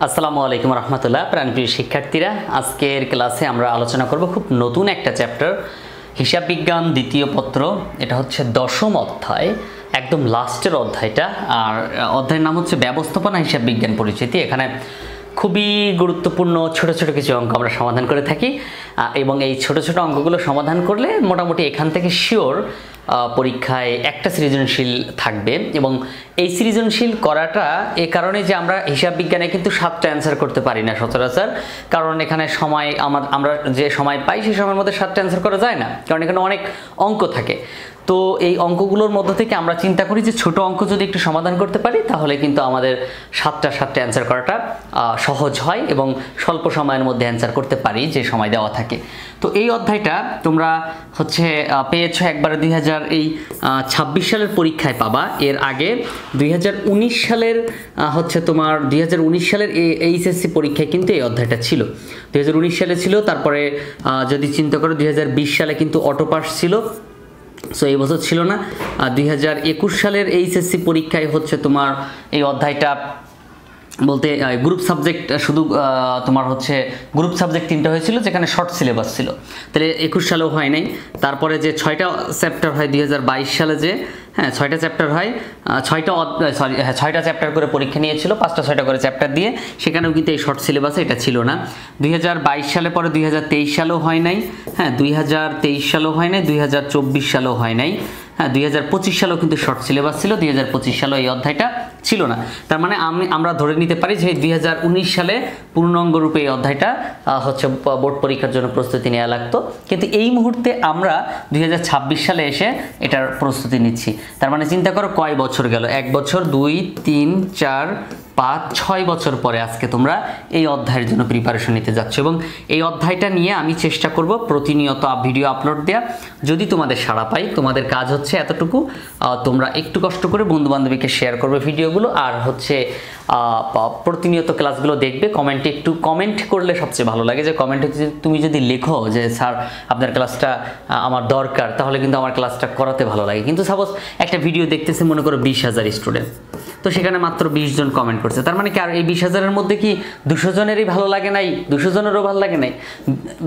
আসসালামু আলাইকুম রহমতুল্লাহ। প্রাণপ্রিয় শিক্ষার্থীরা, আজকের ক্লাসে আমরা আলোচনা করব খুব নতুন একটা চ্যাপ্টার, হিসাব বিজ্ঞান দ্বিতীয় পত্র। এটা হচ্ছে 10ম অধ্যায়, একদম লাস্টের অধ্যায়টা। আর অধ্যায়ের নাম হচ্ছে ব্যবস্থাপনা হিসাব বিজ্ঞান পরিচিতি। এখানে খুবই গুরুত্বপূর্ণ ছোট ছোট কিছু অঙ্ক আমরা সমাধান করে থাকি, এবং এই ছোট ছোট অঙ্কগুলো সমাধান করলে মোটামুটি এখান থেকে শিওর পরীক্ষায় একটা সৃজনশীল থাকবে। এবং এই সৃজনশীল করাটা এ কারণে যে আমরা হিসাব বিজ্ঞানে কিন্তু 7টা অ্যান্সার করতে পারি না সচরাচর, কারণ এখানে সময় আমরা যে সময় পাই সেই সময়ের মধ্যে 7টা অ্যান্সার করা যায় না, কারণ এখানে অনেক অঙ্ক থাকে। তো এই অঙ্কগুলোর মধ্য থেকে আমরা চিন্তা করি যে ছোট অঙ্ক যদি একটু সমাধান করতে পারি তাহলে কিন্তু আমাদের 7টা অ্যান্সার করাটা সহজ হয় এবং স্বল্প সময়ের মধ্যে অ্যান্সার করতে পারি যে সময় দেওয়া থাকে। তো এই অধ্যায়টা তোমরা হচ্ছে পেয়েছো একবারে 2026 সালের পরীক্ষায় পাবা। এর আগে 2019 সালের হচ্ছে তোমার 2019 সালের এইচএসসি পরীক্ষায় কিন্তু এই অধ্যায়টা ছিল, 2019 সালে ছিল। তারপরে যদি চিন্তা করো 2020 সালে কিন্তু অটো পাস ছিল, সো এই বছর ছিল না। 2021 সালের এইচএসসি পরীক্ষায় হচ্ছে তোমার এই অধ্যায়টা বলতে গ্রুপ সাবজেক্ট শুধু তোমার হচ্ছে গ্রুপ সাবজেক্ট 3টা হয়েছিল, যেখানে শর্ট সিলেবাস ছিল। তাহলে 21 সালেও হয় নাই। তারপরে যে 6টা চ্যাপ্টার হয় 2022 সালে, যে 6টা চ্যাপ্টার হয়, 6টা চ্যাপ্টার করে পরীক্ষা নিয়েছিল, 5টা 6টা করে চ্যাপ্টার দিয়ে, সেখানেও কিন্তু এই শর্ট সিলেবাসে এটা ছিল না। 2022 সালে পরে 2023 সালেও হয় নাই, 2023 সালেও হয় নাই, 2024 সালেও হয় নাই, 2025 সালেও কিন্তু শর্ট সিলেবাস ছিল, 2025 সালেও এই অধ্যায়টা ছিল না। তার মানে আমরা ধরে নিতে পারি যে 2019 সালে পূর্ণাঙ্গ রূপে এই অধ্যায়টা হচ্ছে বোর্ড পরীক্ষার জন্য প্রস্তুতি নেওয়া লাগতো, কিন্তু এই মুহূর্তে আমরা 2026 সালে এসে এটার প্রস্তুতি নিচ্ছি। তার মানে চিন্তা করো কয় বছর গেল, 1 বছর, 2, 3, 4, 5, 6 বছর পরে আজকে তোমরা এই অধ্যায়ের জন্য প্রিপারেশন নিতে যাচ্ছ। এবং এই অধ্যায়টা নিয়ে আমি চেষ্টা করব প্রতিনিয়ত ভিডিও আপলোড দেওয়া। যদি তোমাদের সাড়া পাই, তোমাদের কাজ হচ্ছে এতটুকু, তোমরা একটু কষ্ট করে বন্ধু বান্ধবীকে শেয়ার করবে ভিডিওগুলো, আর হচ্ছে প্রতিনিয়ত ক্লাসগুলো দেখবে। কমেন্টে একটু কমেন্ট করলে সবচেয়ে ভালো লাগে, যে কমেন্টে তুমি যদি লেখো যে স্যার আপনার ক্লাসটা আমার দরকার, তাহলে কিন্তু আমার ক্লাসটা করাতে ভালো লাগে। কিন্তু সাপোজ একটা ভিডিও দেখতেছে মনে করো 20,000 স্টুডেন্ট, তো সেখানে মাত্র 20 জন কমেন্ট করছে, তার মানে কি আর এই 20,000-এর মধ্যে কি 200 জনেরই ভালো লাগে নাই, 200 জনেরও ভালো লাগে নাই?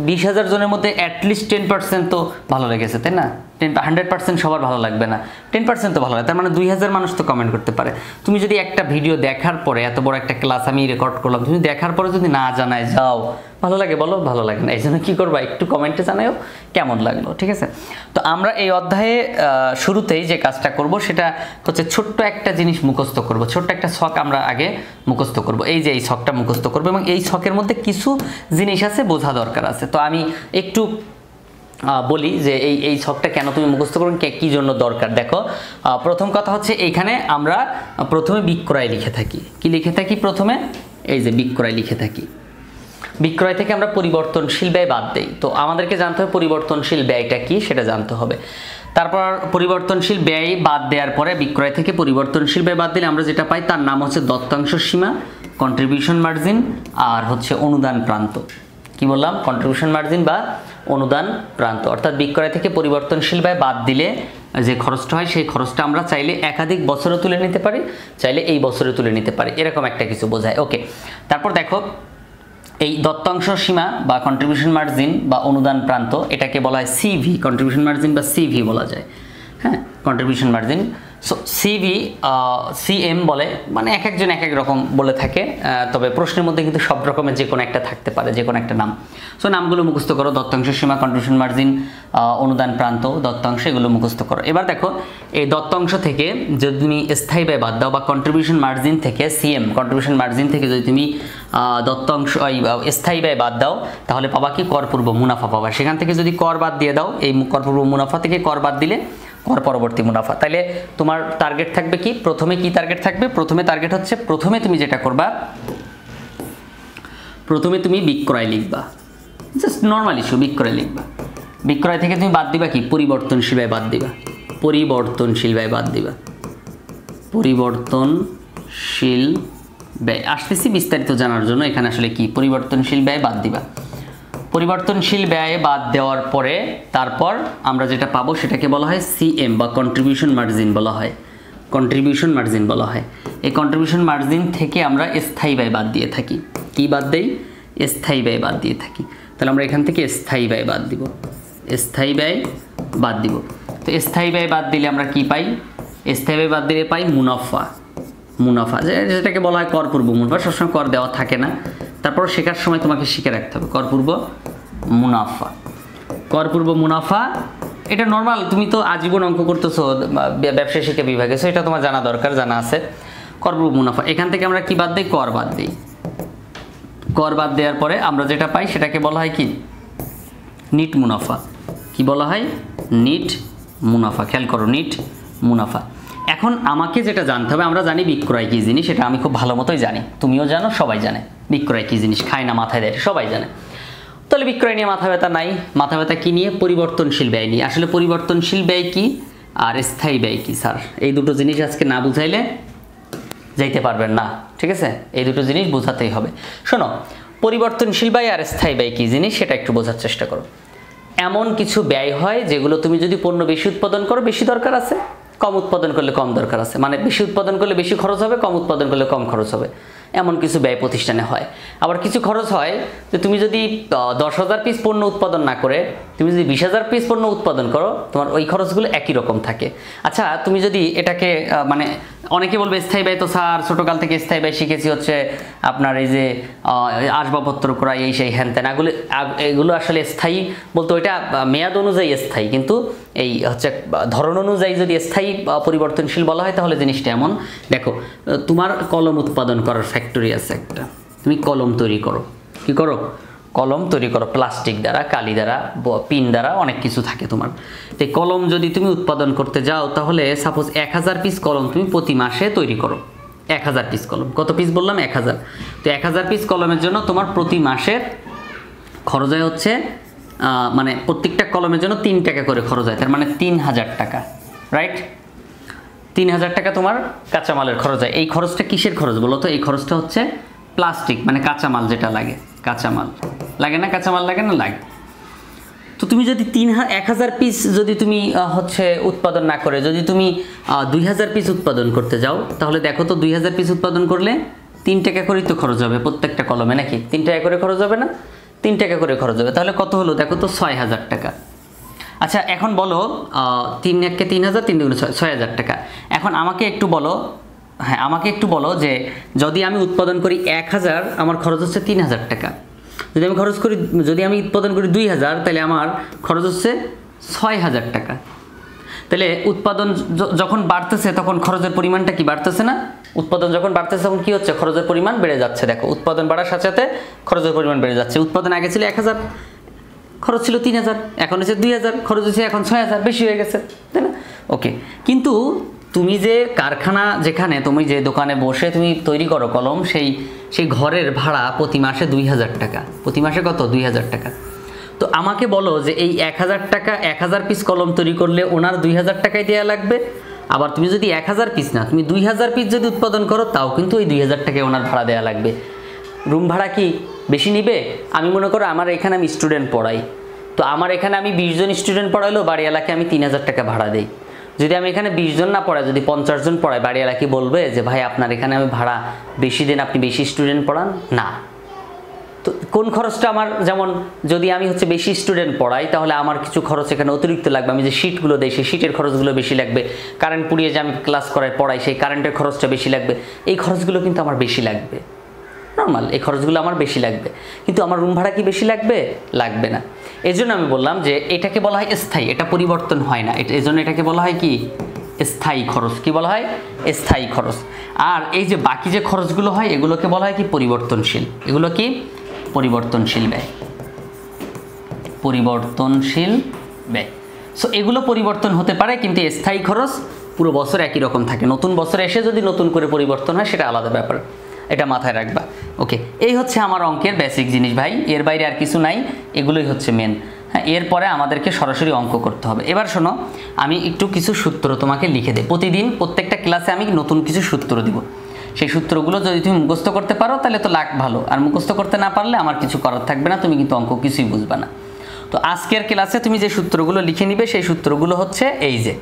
20,000 জনের মধ্যে অ্যাটলিস্ট 10% তো ভালো লেগেছে, তাই না? 100% সবার ভালো লাগবে না, 10% তো ভালো লাগে। তার মানে 2000 মানুষ তো কমেন্ট করতে পারে। তুমি যদি একটা ভিডিও দেখার পরে, এত বড় একটা ক্লাস আমি রেকর্ড করলাম, তুমি দেখার পরে যদি না জানায় যাও, ভালো লাগে বলো? ভালো লাগে না। এই জন্য কী করবা, একটু কমেন্টে জানাও কেমন লাগলো, ঠিক আছে? তো আমরা এই অধ্যায়ে শুরুতেই যে কাজটা করব সেটা হচ্ছে ছোট্ট একটা জিনিস মুখস্থ করব, ছোট্ট একটা ছক আমরা আগে মুখস্থ করব। এই যে এই ছকটা মুখস্থ করব, এবং এই ছকের মধ্যে কিছু জিনিস আছে বোঝা দরকার আছে। তো আমি একটু বলি যে এই ছকটা কেন তুমি মুখস্থ করবেন, কী জন্য দরকার। দেখো, প্রথম কথা হচ্ছে এইখানে আমরা প্রথমে বিক্রয় লিখে থাকি। কি লিখে থাকি প্রথমে? এই যে বিক্রয় লিখে থাকি। বিক্রয় থেকে আমরা পরিবর্তনশীল ব্যয় বাদ দেই। তো আমাদেরকে জানতে হবে পরিবর্তনশীল ব্যয়টা কি, সেটা জানতে হবে। তারপর পরিবর্তনশীল ব্যয় বাদ দেওয়ার পরে, বিক্রয় থেকে পরিবর্তনশীল ব্যয় বাদ দিলে আমরা যেটা পাই তার নাম হচ্ছে দত্তাংশ সীমা, কন্ট্রিবিউশন মার্জিন, আর হচ্ছে অনুদান প্রান্ত। কি বললাম? কন্ট্রিবিউশন মার্জিন বা অনুদান প্রান্ত। অর্থাৎ বিক্রয় থেকে পরিবর্তনশীল ব্যয় বাদ দিলে যে খরচটা হয়, সেই খরচটা আমরা চাইলে একাধিক বছরে তুলে নিতে পারি, চাইলে এই বছরে তুলে নিতে পারি, এরকম একটা কিছু বোঝায়। ওকে, তারপর দেখো এই দত্তাংশ সীমা বা কন্ট্রিবিউশন মার্জিন বা অনুদান প্রান্ত, এটাকে বলা হয় সিভি, কন্ট্রিবিউশন মার্জিন বা সিভি বলা যায়। Contribution margin. So CV, CM বলে, মানে এক একজন এক এক রকম বলে থাকে, তবে প্রশ্নের মধ্যে কিন্তু সব রকমের যে কোনো একটা থাকতে পারে, যে কোনো একটা নাম। সো নামগুলো মুখস্থ করো, দত্তাংশ সীমা, কন্ট্রিবিউশন মার্জিন, অনুদান প্রান্ত, দত্তাংশ, এগুলো মুখস্থ করো। এবার দেখো, এই দত্তাংশ থেকে যদি তুমি স্থায়ী ব্যয় বাদ দাও, বা কন্ট্রিবিউশন মার্জিন থেকে সিএম, কন্ট্রিবিউশন মার্জিন থেকে যদি তুমি দত্তাংশ স্থায়ী ব্যয় বাদ দাও, তাহলে পাবা কি? করপূর্ব মুনাফা পাবা। সেখান থেকে যদি কর বাদ দিয়ে দাও, এই করপূর্ব মুনাফা থেকে কর বাদ দিলে কর পরবর্তী মুনাফা। তাহলে তোমার টার্গেট থাকবে কি? প্রথমে কি টার্গেট থাকবে? প্রথমে টার্গেট হচ্ছে, প্রথমে তুমি যেটা করবা, প্রথমে তুমি বিক্রয় লিখবা, জাস্ট নর্মাল ইস্যু, বিক্রয় লিখবা। বিক্রয় থেকে তুমি বাদ দিবা কি? পরিবর্তনশীল ব্যয় বাদ দিবা, পরিবর্তনশীল ব্যয় বাদ দিবা, পরিবর্তনশীল ব্যয়। আসতেছি বিস্তারিত জানার জন্য। এখানে আসলে কি? পরিবর্তনশীল ব্যয় বাদ দিবা। পরিবর্তনশীল ব্যয় বাদ দেওয়ার পরে তারপর আমরা যেটা পাবো সেটাকে বলা হয় সিএম বা কন্ট্রিবিউশন মার্জিন বলা হয়। কন্ট্রিবিউশন মার্জিন বলা হয়। এই কন্ট্রিবিউশন মার্জিন থেকে আমরা স্থায়ী ব্যয় বাদ দিয়ে থাকি। কি বাদ দেই? স্থায়ী ব্যয় বাদ দিয়ে থাকি। তাহলে আমরা এখান থেকে স্থায়ী ব্যয় বাদ দিব, স্থায়ী ব্যয় বাদ দিব। তো স্থায়ী ব্যয় বাদ দিলে আমরা কি পাই? স্থায়ী ব্যয় বাদ দিলে পাই মুনাফা। মুনাফা যেটাকে বলা হয় করপূর্ব মুনাফা, সবসময় কর দেওয়া থাকে না, তারপর শেখার সময় তোমাকে শিখে রাখতে হবে করপূর্ব মুনাফা। করপূর্ব মুনাফা এটা নর্মাল, তুমি তো আজীবন অঙ্ক করতেছো ব্যবসায় শিক্ষা বিভাগে, সো এটা তোমার জানা দরকার, জানা আছে। করপূর্ব মুনাফা এখান থেকে আমরা কি বাদ দিই? কর বাদ দিই। কর বাদ দেওয়ার পরে আমরা যেটা পাই সেটাকে বলা হয় কি? নিট মুনাফা। কি বলা হয়? নিট মুনাফা। খেয়াল করো, নিট মুনাফা। এখন আমাকে যেটা জানতে হবে, আমরা জানি বিক্রয় কী জিনিস, এটা আমি খুব ভালো মতোই জানি, তুমিও জানো, সবাই জানে বিক্রয় কী জিনিস, খায় না মাথায় দেয়, সবাই জানে। তাহলে বিক্রয় নিয়ে মাথা ব্যথা নাই। মাথা ব্যথা কী নিয়ে? পরিবর্তনশীল ব্যয় নিয়ে। আসলে পরিবর্তনশীল ব্যয় কি আর স্থায়ী ব্যয় কি স্যার? এই দুটো জিনিস আজকে না বুঝাইলে যাইতে পারবেন না, ঠিক আছে? এই দুটো জিনিস বোঝাতেই হবে। শোনো, পরিবর্তনশীল ব্যয় আর স্থায়ী ব্যয় কী জিনিস সেটা একটু বোঝার চেষ্টা করো। এমন কিছু ব্যয় হয় যেগুলো তুমি যদি পণ্য বেশি উৎপাদন করো বেশি দরকার আছে, কম উৎপাদন করলে কম দরকার আছে, মানে বেশি উৎপাদন করলে বেশি খরচ হবে, কম উৎপাদন করলে কম খরচ হবে, এমন কিছু ব্যয় প্রতিষ্ঠানে হয়। আবার কিছু খরচ হয় যে তুমি যদি 10,000 পিস পণ্য উৎপাদন না করে তুমি যদি 20,000 পিস পণ্য উৎপাদন করো, তোমার ওই খরচগুলো একই রকম থাকে। আচ্ছা, তুমি যদি এটাকে মানে অনেকে বলবে স্থায়ী ব্যয় তো স্যার ছোটোকাল থেকে স্থায়ী ব্যয় শিখেছি হচ্ছে আপনার এই যে আসবাবপত্র করা, এই সেই হ্যান ত্যান, এগুলো আসলে স্থায়ী বলতে ওইটা মেয়াদ অনুযায়ী স্থায়ী, কিন্তু এই হচ্ছে ধরন অনুযায়ী যদি স্থায়ী পরিবর্তনশীল বলা হয় তাহলে জিনিসটা এমন। দেখো, তোমার কলম উৎপাদন করার ফ্যাক্টরি আছে একটা, তুমি কলম তৈরি করো। কি করো? কলম তৈরি করো, প্লাস্টিক দ্বারা, কালি দ্বারা, পিন দ্বারা, অনেক কিছু থাকে তোমার। তো কলম যদি তুমি উৎপাদন করতে যাও তাহলে সাপোজ 1000 পিস কলম তুমি প্রতি মাসে তৈরি করো। 1000 পিস কলম, কত পিস বললাম? 1000। তো 1000 পিস কলমের জন্য তোমার প্রতি মাসের খরচ হয় হচ্ছে মানে প্রত্যেকটা কলমের জন্য 3 টাকা করে খরচ হয়, তার মানে 3000 টাকা, রাইট? 3000 টাকা তোমার কাঁচামালের খরচ হয়। এই খরচটা কিসের খরচ বলো তো? এই খরচটা হচ্ছে প্লাস্টিক, মানে কাঁচামাল যেটা লাগে, কাঁচামাল লাগে না? কাঁচামাল লাগে না? লাগে। তো তুমি যদি 1000 পিস যদি তুমি হচ্ছে উৎপাদন না করে যদি তুমি 2000 পিস উৎপাদন করতে যাও, তাহলে দেখো তো 2000 পিস উৎপাদন করলে 3 টাকা করেই তো খরচ হবে প্রত্যেকটা কলমে, নাকি? 3 টাকা করে খরচ হবে না? 3 টাকা করে খরচ হবে, তাহলে কত হলো দেখো তো? 6000 টাকা। আচ্ছা, এখন বলো 3 1 কে 3000, 3 2 6000 টাকা। এখন আমাকে একটু বলো, হ্যাঁ আমাকে একটু বলো যে যদি আমি উৎপাদন করি 1000, আমার খরচ হচ্ছে 3000 টাকা। যদি আমি উৎপাদন করি 2000, তাহলে আমার খরচ হচ্ছে 6000 টাকা। তাহলে উৎপাদন যখন বাড়তেছে তখন খরচের পরিমাণটা কি বাড়তেছে না? উৎপাদন যখন বাড়তেছে তখন কি হচ্ছে? খরচের পরিমাণ বেড়ে যাচ্ছে। দেখো, উৎপাদন বাড়ার সাথে সাথে খরচের পরিমাণ বেড়ে যাচ্ছে। উৎপাদন আগে ছিল 1000, খরচ ছিল 3000, এখন হচ্ছে 2000, খরচ হচ্ছে এখন 6000, বেশি হয়ে গেছে, তাই না? ওকে, কিন্তু তুমি যে কারখানা, যেখানে তুমি যে দোকানে বসে তুমি তৈরি করো কলম, সেই ঘরের ভাড়া প্রতি মাসে 2000 টাকা। প্রতি মাসে কত? 2000 টাকা। তো আমাকে বলো যে এই 1000 টাকা, 1000 পিস কলম তৈরি করলে ওনার 2000 টাকাই দেওয়া লাগবে। আবার তুমি যদি 1000 পিস না, তুমি 2000 পিস যদি উৎপাদন করো, তাও কিন্তু ওই 2000 টাকায় ওনার ভাড়া দেওয়া লাগবে। রুম ভাড়া কি বেশি নিবে? আমি মনে করো আমার এখানে আমি স্টুডেন্ট পড়াই, তো আমার এখানে আমি 20 জন স্টুডেন্ট পড়াইলেও বাড়িওয়ালাকে আমি 3000 টাকা ভাড়া দিই। যদি আমি এখানে 20 জন না পড়াই, যদি 50 জন পড়াই, বাড়িওয়ালা কি বলবে যে ভাই আপনার এখানে আমি ভাড়া বেশি দেন, আপনি বেশি স্টুডেন্ট পড়ান? না। তো কোন খরচটা আমার, যেমন যদি আমি হচ্ছে বেশি স্টুডেন্ট পড়াই তাহলে আমার কিছু খরচ এখানে অতিরিক্ত লাগবে। আমি যে শিটগুলো দেই সেই শিটের খরচগুলো বেশি লাগবে। কারেন্ট পুড়িয়ে যে আমি ক্লাস পড়াই সেই কারেন্টের খরচটা বেশি লাগবে। এই খরচগুলো কিন্তু আমার বেশি লাগবে, নর্মাল এই খরচগুলো আমার বেশি লাগবে। কিন্তু আমার রুম ভাড়া কি বেশি লাগবে? লাগবে না। এই জন্য আমি বললাম যে এটাকে বলা হয় স্থায়ী, এটা পরিবর্তন হয় না। এই জন্য এটাকে বলা হয় কি? স্থায়ী খরচ। কি বলা হয়? স্থায়ী খরচ। আর এই যে বাকি যে খরচগুলো হয় এগুলোকে বলা হয় কি? পরিবর্তনশীল। এগুলো কি? পরিবর্তনশীল ব্যয়। পরিবর্তনশীল ব্যয়। সো এগুলো পরিবর্তন হতে পারে, কিন্তু স্থায়ী খরচ পুরো বছর একই রকম থাকে। নতুন বছরে এসে যদি নতুন করে পরিবর্তন হয় সেটা আলাদা ব্যাপার, এটা মাথায় রাখবা। ওকে, এই হচ্ছে আমার অঙ্কের বেসিক জিনিস ভাই, এর বাইরে আর কিছু নাই, এগুলোই হচ্ছে মেন। হ্যাঁ, এরপরে আমাদেরকে সরাসরি অঙ্ক করতে হবে। এবার শোনো, আমি একটু কিছু সূত্র তোমাকে লিখে দেই। প্রতিদিন প্রত্যেকটা ক্লাসে আমি নতুন কিছু সূত্র দিব। সেই সূত্রগুলো যদি তুমি মুখস্থ করতে পারো তাহলে তো লাখ ভালো, আর মুখস্থ করতে না পারলে আমার কিছু করার থাকবে না, তুমি কিন্তু অঙ্ক কিছুই বুঝবে না। তো আজকের ক্লাসে তুমি যে সূত্রগুলো লিখে নিবে সেই সূত্রগুলো হচ্ছে এই যে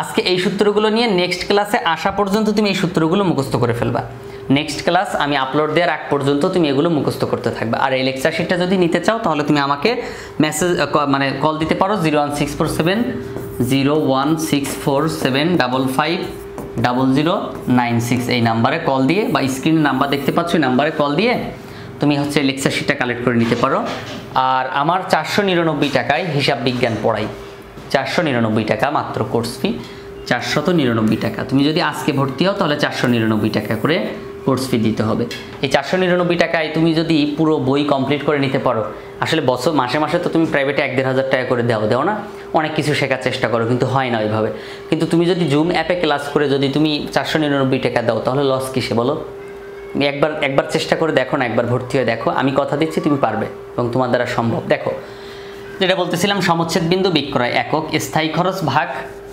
আজকে এই সূত্রগুলো নিয়ে নেক্সট ক্লাসে আসা পর্যন্ত তুমি এই সূত্রগুলো মুখস্থ করে ফেলবা। নেক্সট ক্লাস আমি আপলোড দেওয়ার আগ পর্যন্ত তুমি এগুলো মুখস্থ করতে থাকবে। আর এই লেকচার শিটটা যদি নিতে চাও তাহলে তুমি আমাকে মেসেজ মানে কল দিতে পারো 016470647550096 এই নাম্বারে কল দিয়ে, বা স্ক্রিনে নাম্বার দেখতে পাচ্ছ এই নাম্বারে কল দিয়ে তুমি হচ্ছে লেকচার শিটটা কালেক্ট করে নিতে পারো। আর আমার 499 টাকায় হিসাব বিজ্ঞান পড়াই, 499 টাকা মাত্র কোর্স ফি, 499 টাকা। তুমি যদি আজকে ভর্তি হও তাহলে 499 টাকা করে কোর্স ফি দিতে হবে। এই 499 টাকায় তুমি যদি পুরো বই কমপ্লিট করে নিতে পারো, আসলে বছর মাসে মাসে তো তুমি প্রাইভেটে 1-1,500 টাকা করে দাও না, অনেক কিছু শেখার চেষ্টা করো, কিন্তু হয় না ওইভাবে। কিন্তু তুমি যদি জুম অ্যাপে ক্লাস করে যদি তুমি 499 টাকা দাও তাহলে লস কিসে বলো? একবার চেষ্টা করে দেখো না, একবার ভর্তি হয়ে দেখো, আমি কথা দিচ্ছি তুমি পারবে এবং তোমার দ্বারা সম্ভব। দেখো যেটা বলতেছিলাম, সমচ্ছেদ বিন্দু বিক্রয় একক স্থায়ী খরচ ভাগ,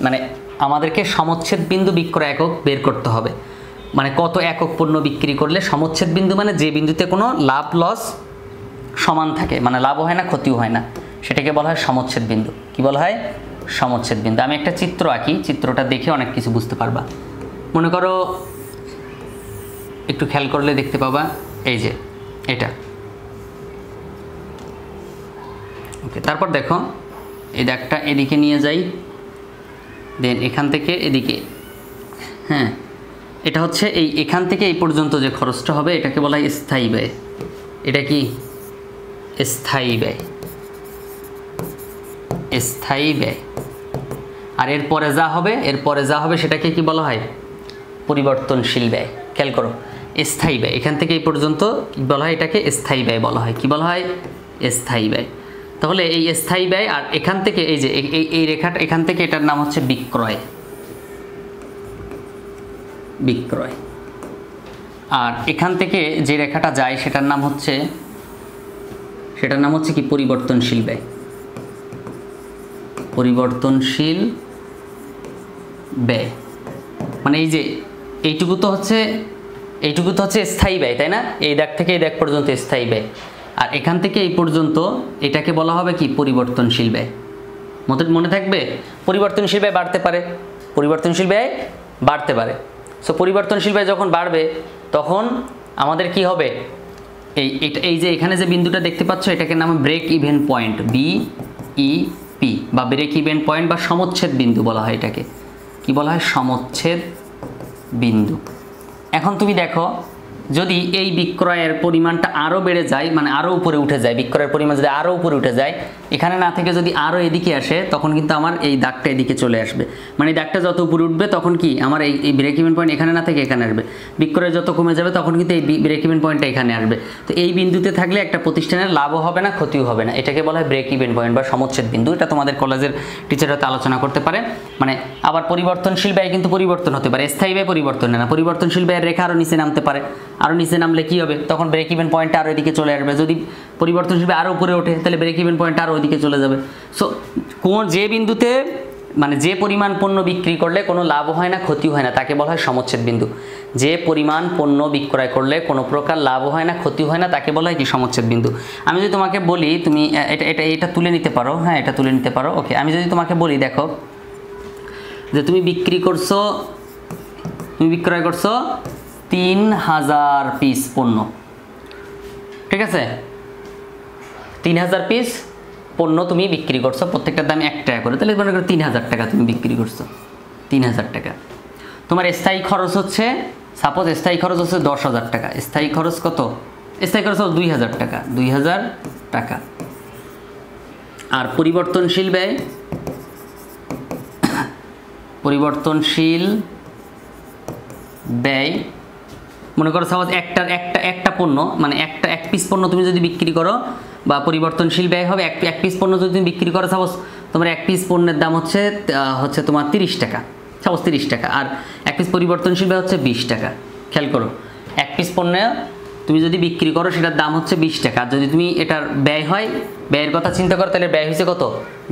মানে আমাদেরকে সমচ্ছেদ বিন্দু বিক্রয় একক বের করতে হবে। মানে কত একক পণ্য বিক্রি করলে সমচ্ছেদ বিন্দু, মানে যে বিন্দুতে কোনো লাভ লস সমান থাকে, মানে লাভও হয় না ক্ষতিও হয় না, সেটাকে বলা হয় সমচ্ছেদ বিন্দু। কি বলা হয়? সমচ্ছেদ বিন্দু। আমি একটা চিত্র আঁকি, চিত্রটা দেখে অনেক কিছু বুঝতে পারবা। মনে করো একটু খেয়াল করলে দেখতে পাবা, এই যে এটা, ওকে। তারপর দেখো এই দাগটা এদিকে নিয়ে যাই, দেন এখান থেকে এদিকে, হ্যাঁ এটা হচ্ছে এই এখান থেকে এই পর্যন্ত যে খরচটা হবে এটাকে বলা হয় স্থায়ী ব্যয়। এটা কি? স্থায়ী ব্যয়, স্থায়ী ব্যয়। আর এরপরে যা হবে সেটাকে কি বলা হয়? পরিবর্তনশীল ব্যয়। খেয়াল করো, স্থায়ী ব্যয় এখান থেকে এই পর্যন্ত কি বলা হয়? এটাকে স্থায়ী ব্যয় বলা হয়। কি বলা হয়? স্থায়ী ব্যয়। তাহলে এই স্থায়ী ব্যয়, আর এখান থেকে এই যে এই রেখাটা, এখান থেকে এটার নাম হচ্ছে বিক্রয়, বিক্রয়। আর এখান থেকে যে রেখাটা যায় সেটার নাম হচ্ছে কি? পরিবর্তনশীল ব্যয়, পরিবর্তনশীল ব্যয়। মানে এই যে এইটুকু তো হচ্ছে স্থায়ী ব্যয়, তাই না? এই দাগ থেকে এই দাগ পর্যন্ত স্থায়ী ব্যয়, আর এখান থেকে এই পর্যন্ত এটাকে বলা হবে কি? পরিবর্তনশীল ব্যয়। মনে থাকবে, পরিবর্তনশীল ব্যয় বাড়তে পারে, পরিবর্তনশীল ব্যয় বাড়তে পারে। সো পরিবর্তনশীল ব্যয় যখন বাড়বে তখন আমাদের কি হবে? এই যে এখানে যে বিন্দুটা দেখতে পাচ্ছ এটাকে নাম ব্রেক ইভেন পয়েন্ট, BEP, বা ব্রেক ইভেন পয়েন্ট বা সমচ্ছেদ বিন্দু বলা হয় এটাকে। কি বলা হয়? সমচ্ছেদ বিন্দু। এখন তুমি দেখো, যদি এই বিক্রয়ের পরিমাণটা আরও বেড়ে যায়, মানে আরও উপরে উঠে যায়, বিক্রয়ের পরিমাণ যদি আরও উপরে উঠে যায়, এখানে না থেকে যদি আরও এদিকে আসে, তখন কিন্তু আমার এই দাগটা এদিকে চলে আসবে। মানে এই দাগটা যত উপরে উঠবে তখন কি আমার এই ব্রেক ইভেন পয়েন্ট এখানে না থেকে এখানে আসবে। বিক্রয় যত কমে যাবে তখন কিন্তু এই ব্রেক ইভেন পয়েন্টটা এখানে আসবে। তো এই বিন্দুতে থাকলে একটা প্রতিষ্ঠানের লাভও হবে না, ক্ষতিও হবে না। এটাকে বলা হয় ব্রেক ইভেন পয়েন্ট বা সমচ্ছেদ বিন্দু। এটা তোমাদের কলেজের টিচার হয়তো আলোচনা করতে পারে। মানে আবার পরিবর্তনশীল ব্যয় কিন্তু পরিবর্তন হতে পারে, স্থায়ী ব্যয় পরিবর্তন না। পরিবর্তনশীল ব্যয়ের রেখা আরও নিচে নামতে পারে, আরও নিচে নামলে কি হবে? তখন ব্রেক ইভেন পয়েন্টটা আরও এদিকে চলে আসবে। যদি পরিবর্তনশীল ব্যয় আরও উপরে ওঠে তাহলে ব্রেক ইভেন পয়েন্টটা আরও ওইদিকে চলে যাবে। সো যে বিন্দুতে, মানে যে পরিমাণ পণ্য বিক্রি করলে কোনো লাভ হয় না, ক্ষতি হয় না, তাকে বলা হয় সমচ্ছেদ বিন্দু। যে পরিমাণ পণ্য বিক্রয় করলে কোনো প্রকার লাভ হয় না, ক্ষতি হয় না, তাকে বলা হয় কি? সমচ্ছেদ বিন্দু। আমি যদি তোমাকে বলি তুমি এটা তুলে নিতে পারো, হ্যাঁ এটা তুলে নিতে পারো, ওকে। আমি যদি তোমাকে বলি, দেখো যে তুমি বিক্রয় করছো 3000 পিস পণ্য, ঠিক আছে? 3000 পিস পণ্য তুমি বিক্রি করছো, প্রত্যেকটার দাম 1 টাকা করে, তাহলে মনে করো 3000 টাকা তুমি বিক্রি করছো, 3000 টাকা। তোমার স্থায়ী খরচ হচ্ছে, সাপোজ স্থায়ী খরচ হচ্ছে 10,000 টাকা। স্থায়ী খরচ কত? স্থায়ী খরচ হচ্ছে 2000 টাকা, 2000 টাকা। আর পরিবর্তনশীল ব্যয়, মনে করো সাপোজ একটা পণ্য, মানে এক পিস পণ্য তুমি যদি বিক্রি করো, বা পরিবর্তনশীল ব্যয় হবে এক পিস পণ্য যদি তুমি বিক্রি করো, সাপোজ তোমার এক পিস পণ্যের দাম হচ্ছে তোমার 30 টাকা, সাপোজ 30 টাকা, আর এক পিস পরিবর্তনশীল ব্যয় হচ্ছে 20 টাকা। খেয়াল করো, এক পিস পণ্য তুমি যদি বিক্রি করো সেটার দাম হচ্ছে 20 টাকা, যদি তুমি এটার ব্যয় হয়, ব্যয়ের কথা চিন্তা করো, তাহলে ব্যয় হয়েছে কত?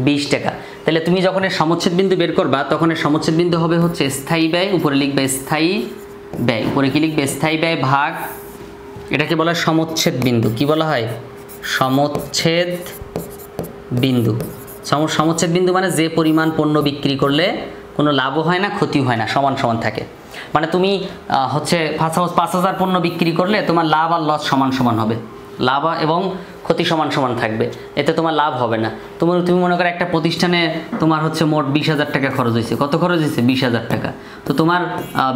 20 টাকা। তাহলে তুমি যখন এর সমচ্ছেদ বিন্দু বের করবা তখন এর সমচ্ছেদ বিন্দু হবে হচ্ছে স্থায়ী ব্যয়, উপরে লিখবে স্থায়ী ব্যয়, উপরে কি লিখবে? স্থায়ী ব্যয় ভাগ, এটাকে বলা হয় সমচ্ছেদ বিন্দু। কি বলা হয়? সমচ্ছেদ বিন্দু। সমচ্ছেদ বিন্দু মানে যে পরিমাণ পণ্য বিক্রি করলে কোনো লাভও হয় না ক্ষতিও হয় না, সমান সমান থাকে। মানে তুমি হচ্ছে 5,000 পণ্য বিক্রি করলে তোমার লাভ আর লস সমান সমান হবে, লাভ এবং ক্ষতি সমান সমান থাকবে, এতে তোমার লাভ হবে না। তুমি মনে করো একটা প্রতিষ্ঠানে তোমার হচ্ছে মোট 20,000 টাকা খরচ হয়েছে। কত খরচ হয়েছে? 20,000 টাকা। তো তোমার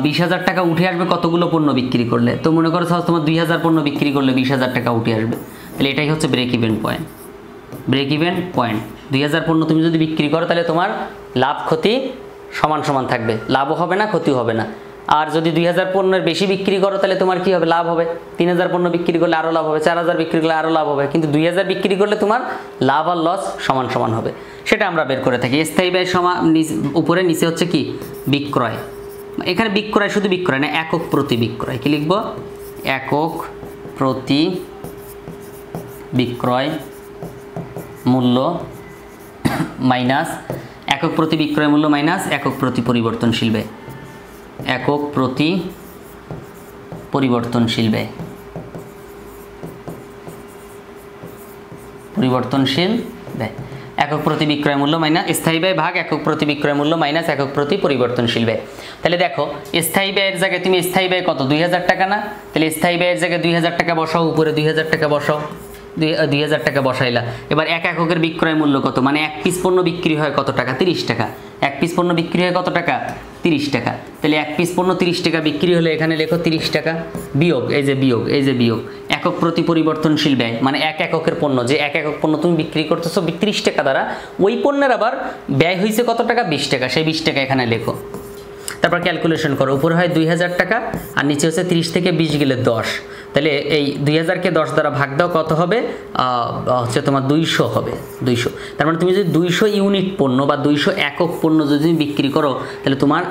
20,000 টাকা উঠে আসবে কতগুলো পণ্য বিক্রি করলে? তো মনে করো তোমার 2,000 পণ্য বিক্রি করলে 20,000 টাকা উঠে আসবে। তাহলে এটাই হচ্ছে break even point. Break even point 2,000 পণ্য তুমি যদি বিক্রি করো তাহলে তোমার লাভ ক্ষতি সমান সমান থাকবে, লাভও হবে না ক্ষতিও হবে না। আর যদি 2,000 পণ্যের বেশি বিক্রি করো তাহলে তোমার কি হবে? লাভ হবে। 3,000 পণ্য বিক্রি করলে আরও লাভ হবে, 4,000 বিক্রি করলে আরও লাভ হবে। কিন্তু 2,000 বিক্রি করলে তোমার লাভ আর লস সমান সমান হবে, সেটা আমরা বের করে থাকি। স্থায়ী ব্যয় উপরে নিচে হচ্ছে কি? বিক্রয়। এখানে বিক্রয় শুধু বিক্রয় না, একক প্রতি বিক্রয়। কি লিখব? একক প্রতি বিক্রয় মূল্য মাইনাস একক প্রতি বিক্রয় মূল্য মাইনাস একক প্রতি পরিবর্তনশীল ব্যয়। একক প্রতি পরিবর্তনশীল ব্যয়, পরিবর্তনশীল ব্যয় একক প্রতি বিক্রয় মূল্য মাইনাস স্থায়ী ব্যয় ভাগ একক প্রতি বিক্রয় মূল্য মাইনাস একক প্রতি পরিবর্তনশীল ব্যয়। তাহলে দেখো স্থায়ী ব্যয়ের জায়গায় তুমি স্থায়ী ব্যয় কত? 2,000 টাকা না? তাহলে স্থায়ী ব্যয়ের জায়গায় 2,000 টাকা বসাও, উপরে 2,000 টাকা বসাও, 2,000 টাকা বসাইলা। এবার এক এককের বিক্রয় মূল্য কত? মানে এক পিস পণ্য বিক্রি হয় কত টাকা? 30 টাকা। এক পিস পণ্য বিক্রি হয় কত টাকা? 30 টাকা। তাহলে এক পিস পণ্য 30 টাকা বিক্রি হলে এখানে লেখো 30 টাকা বিয়োগ, এই যে বিয়োগ, এই যে বিয়োগ একক প্রতি পরিবর্তনশীল ব্যয়, মানে এক এককের পণ্য, যে এক একক পণ্য তুমি বিক্রি করতেছো 30 টাকা দ্বারা, ওই পণ্যের আবার ব্যয় হয়েছে কত টাকা? 20 টাকা। সেই 20 টাকা এখানে লেখো। তারপর ক্যালকুলেশন করো, উপরে হয় 2,000 টাকা আর নিচে হচ্ছে 30 থেকে 20 গেলে 10। তাহলে এই 2,000কে 10 দ্বারা ভাগ দাও, কত হবে? হচ্ছে তোমার 200 হবে, 200। তার মানে তুমি যদি 200 ইউনিট পণ্য বা 200 একক পণ্য যদি তুমি বিক্রি করো তাহলে তোমার